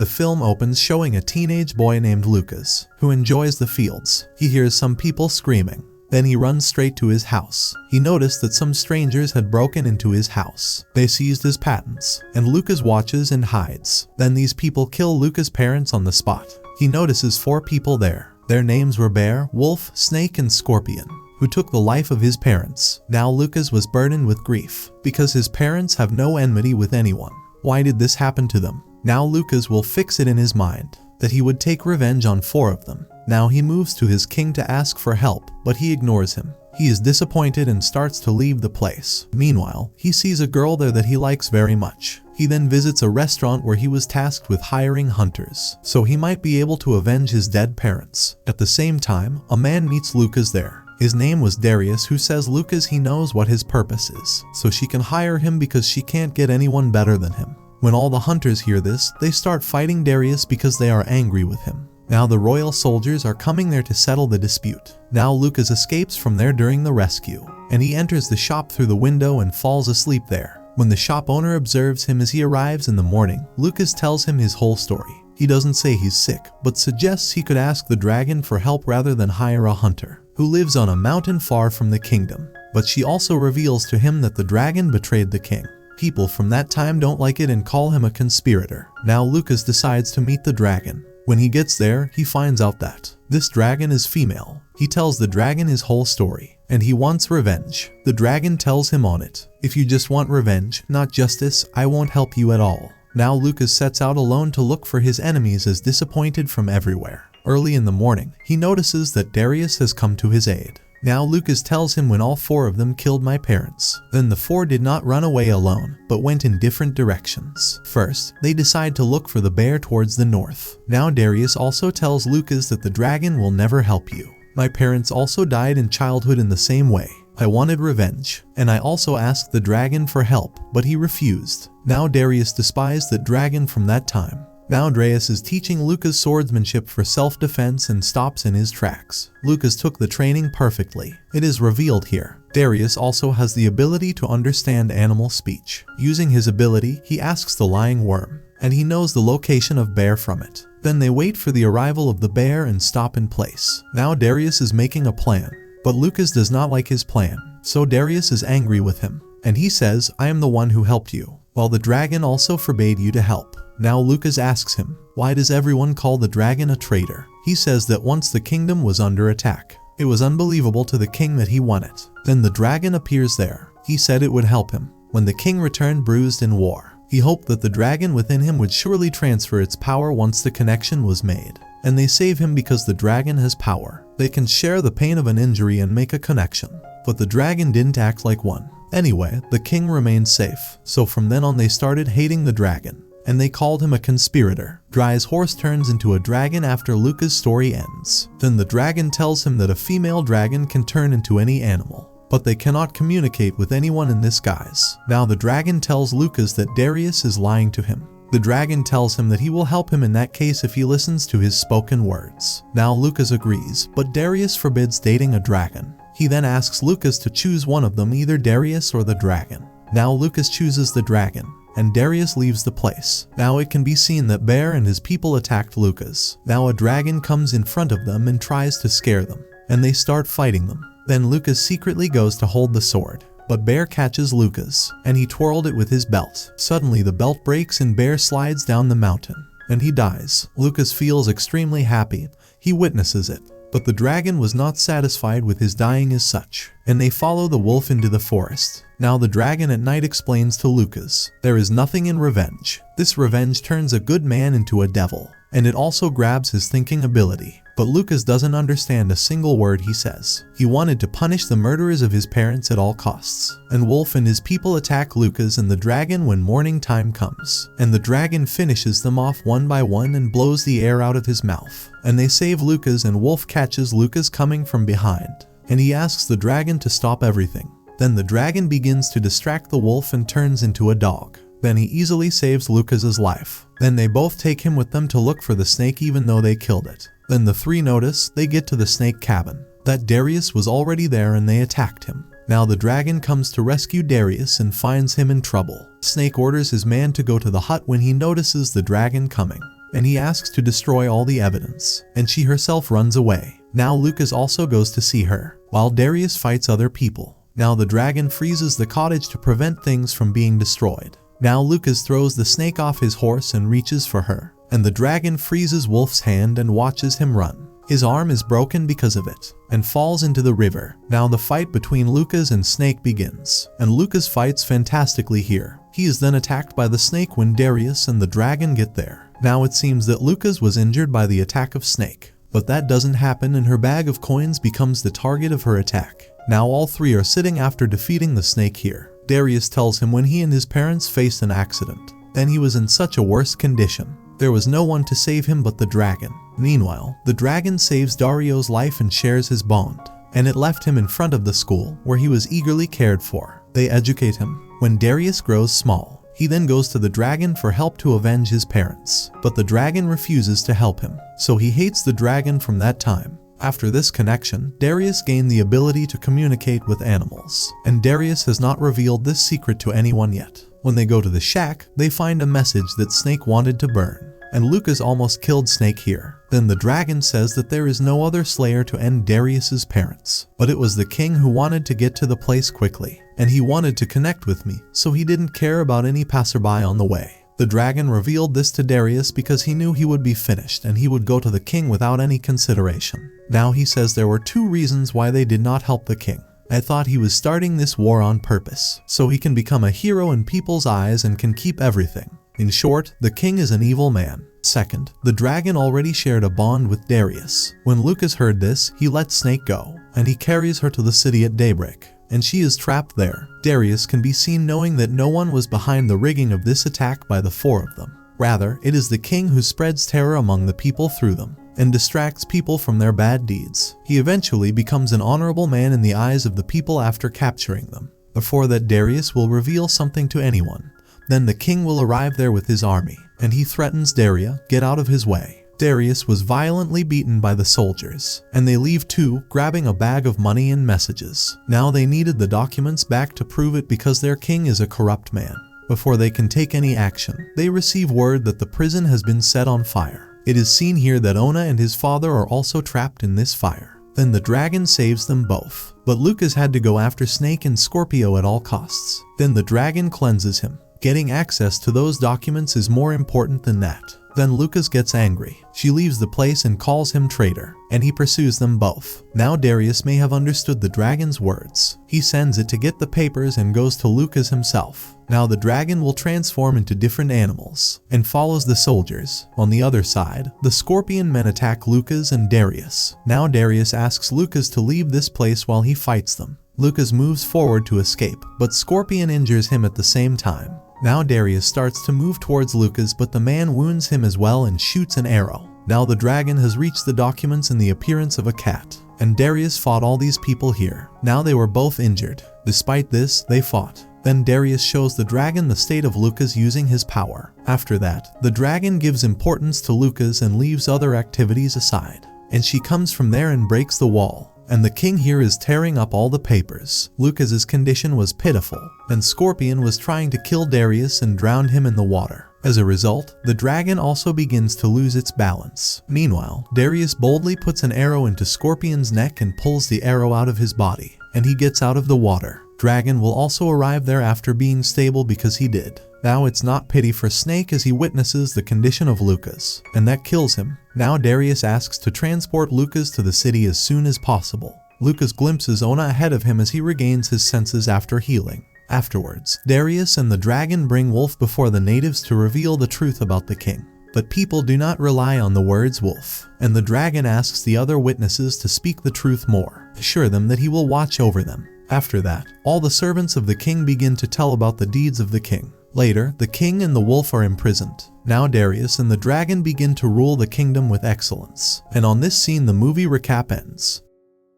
The film opens showing a teenage boy named Lukas, who enjoys the fields. He hears some people screaming. Then he runs straight to his house. He noticed that some strangers had broken into his house. They seized his patents, and Lukas watches and hides. Then these people kill Lukas' parents on the spot. He notices 4 people there. Their names were Bear, Wolf, Snake, and Scorpion, who took the life of his parents. Now Lukas was burdened with grief, because his parents have no enmity with anyone. Why did this happen to them? Now Lukas will fix it in his mind, that he would take revenge on 4 of them. Now he moves to his king to ask for help, but he ignores him. He is disappointed and starts to leave the place. Meanwhile, he sees a girl there that he likes very much. He then visits a restaurant where he was tasked with hiring hunters, so he might be able to avenge his dead parents. At the same time, a man meets Lukas there. His name was Darius, who says Lukas he knows what his purpose is, so she can hire him because she can't get anyone better than him. When all the hunters hear this, they start fighting Darius because they are angry with him. Now the royal soldiers are coming there to settle the dispute. Now Lukas escapes from there during the rescue, and he enters the shop through the window and falls asleep there. When the shop owner observes him as he arrives in the morning, Lukas tells him his whole story. He doesn't say he's sick, but suggests he could ask the dragon for help rather than hire a hunter, who lives on a mountain far from the kingdom. But she also reveals to him that the dragon betrayed the king. People from that time don't like it and call him a conspirator. Now Lukas decides to meet the dragon. When he gets there, he finds out that this dragon is female. He tells the dragon his whole story, and he wants revenge. The dragon tells him on it, "If you just want revenge, not justice, I won't help you at all." Now Lukas sets out alone to look for his enemies as disappointed from everywhere. Early in the morning, he notices that Darius has come to his aid. Now Lukas tells him when all 4 of them killed my parents. Then the 4 did not run away alone, but went in different directions. First, they decide to look for the bear towards the north. Now Darius also tells Lukas that the dragon will never help you. My parents also died in childhood in the same way. I wanted revenge, and I also asked the dragon for help, but he refused. Now Darius despised the dragon from that time. Now Darius is teaching Lukas swordsmanship for self-defense and stops in his tracks. Lukas took the training perfectly. It is revealed here. Darius also has the ability to understand animal speech. Using his ability, he asks the lying worm, and he knows the location of bear from it. Then they wait for the arrival of the bear and stop in place. Now Darius is making a plan, but Lukas does not like his plan, so Darius is angry with him, and he says, "I am the one who helped you, while the dragon also forbade you to help." Now Lukas asks him, why does everyone call the dragon a traitor? He says that once the kingdom was under attack, it was unbelievable to the king that he won it. Then the dragon appears there. He said it would help him. When the king returned bruised in war, he hoped that the dragon within him would surely transfer its power once the connection was made. And they save him because the dragon has power. They can share the pain of an injury and make a connection. But the dragon didn't act like one. Anyway, the king remained safe. So from then on they started hating the dragon, and they called him a conspirator. Dry's horse turns into a dragon after Lukas' story ends. Then the dragon tells him that a female dragon can turn into any animal, but they cannot communicate with anyone in this guise. Now the dragon tells Lukas that Darius is lying to him. The dragon tells him that he will help him in that case if he listens to his spoken words. Now Lukas agrees, but Darius forbids dating a dragon. He then asks Lukas to choose one of them, either Darius or the dragon. Now Lukas chooses the dragon, and Darius leaves the place. Now it can be seen that Bear and his people attacked Lukas. Now a dragon comes in front of them and tries to scare them, and they start fighting them. Then Lukas secretly goes to hold the sword, but Bear catches Lukas, and he twirled it with his belt. Suddenly the belt breaks and Bear slides down the mountain, and he dies. Lukas feels extremely happy. He witnesses it. But the dragon was not satisfied with his dying as such, and they follow the wolf into the forest. Now the dragon at night explains to Lukas, there is nothing in revenge. This revenge turns a good man into a devil, and it also grabs his thinking ability. But Lukas doesn't understand a single word he says. He wanted to punish the murderers of his parents at all costs. And Wolf and his people attack Lukas and the dragon when morning time comes. And the dragon finishes them off one by one and blows the air out of his mouth. And they save Lukas, and Wolf catches Lukas coming from behind. And he asks the dragon to stop everything. Then the dragon begins to distract the wolf and turns into a dog. Then he easily saves Lukas' life. Then they both take him with them to look for the snake even though they killed it. Then the three notice, they get to the snake cabin, that Darius was already there and they attacked him. Now the dragon comes to rescue Darius and finds him in trouble. Snake orders his man to go to the hut when he notices the dragon coming. and he asks to destroy all the evidence, and she herself runs away. Now Lukas also goes to see her, while Darius fights other people. Now the dragon freezes the cottage to prevent things from being destroyed. Now Lukas throws the snake off his horse and reaches for her, and the dragon freezes Wolf's hand and watches him run. His arm is broken because of it, and falls into the river. Now the fight between Lukas and Snake begins, and Lukas fights fantastically here. He is then attacked by the snake when Darius and the dragon get there. Now it seems that Lukas was injured by the attack of Snake, but that doesn't happen, and her bag of coins becomes the target of her attack. Now all three are sitting after defeating the snake here. Darius tells him when he and his parents faced an accident, and he was in such a worse condition. There was no one to save him but the dragon. Meanwhile, the dragon saves Dario's life and shares his bond, and it left him in front of the school where he was eagerly cared for. They educate him. When Darius grows small, he then goes to the dragon for help to avenge his parents, but the dragon refuses to help him, so he hates the dragon from that time. After this connection, Darius gained the ability to communicate with animals, and Darius has not revealed this secret to anyone yet. When they go to the shack, they find a message that Snake wanted to burn, and Lukas almost killed Snake here. Then the dragon says that there is no other slayer to end Darius's parents, but it was the king who wanted to get to the place quickly, and he wanted to connect with me, so he didn't care about any passerby on the way. The dragon revealed this to Darius because he knew he would be finished and he would go to the king without any consideration. Now he says there were 2 reasons why they did not help the king. I thought he was starting this war on purpose, so he can become a hero in people's eyes and can keep everything. In short, the king is an evil man. Second, the dragon already shared a bond with Darius. When Lukas heard this, he let Snake go, and he carries her to the city at daybreak, and she is trapped there. Darius can be seen knowing that no one was behind the rigging of this attack by the 4 of them. Rather, it is the king who spreads terror among the people through them, and distracts people from their bad deeds. He eventually becomes an honorable man in the eyes of the people after capturing them. Before that, Darius will reveal something to anyone. Then the king will arrive there with his army, and he threatens Daria, get out of his way. Darius was violently beaten by the soldiers, and they leave too, grabbing a bag of money and messages. Now they needed the documents back to prove it because their king is a corrupt man. Before they can take any action, they receive word that the prison has been set on fire. It is seen here that Ona and his father are also trapped in this fire. Then the dragon saves them both, but Lukas had to go after Snake and Scorpio at all costs. Then the dragon cleanses him. Getting access to those documents is more important than that. Then Lukas gets angry. She leaves the place and calls him traitor, and he pursues them both. Now Darius may have understood the dragon's words. He sends it to get the papers and goes to Lukas himself. Now the dragon will transform into different animals and follows the soldiers. On the other side, the scorpion men attack Lukas and Darius. Now Darius asks Lukas to leave this place while he fights them. Lukas moves forward to escape, but Scorpion injures him at the same time. Now Darius starts to move towards Lukas, but the man wounds him as well and shoots an arrow. Now the dragon has reached the documents in the appearance of a cat, and Darius fought all these people here. Now they were both injured. Despite this, they fought. Then Darius shows the dragon the state of Lukas using his power. After that, the dragon gives importance to Lukas and leaves other activities aside. And she comes from there and breaks the wall. And the king here is tearing up all the papers. Lukas's condition was pitiful, and Scorpion was trying to kill Darius and drowned him in the water. As a result, the dragon also begins to lose its balance. Meanwhile, Darius boldly puts an arrow into Scorpion's neck and pulls the arrow out of his body, and he gets out of the water. Dragon will also arrive there after being stable because he did. Now it's not pity for Snake as he witnesses the condition of Lukas, and that kills him. Now Darius asks to transport Lukas to the city as soon as possible. Lukas glimpses Ona ahead of him as he regains his senses after healing. Afterwards, Darius and the dragon bring Wolf before the natives to reveal the truth about the king. But people do not rely on the words Wolf, and the dragon asks the other witnesses to speak the truth more, assure them that he will watch over them. After that, all the servants of the king begin to tell about the deeds of the king. Later, the king and the wolf are imprisoned. Now Darius and the dragon begin to rule the kingdom with excellence. And on this scene the movie recap ends.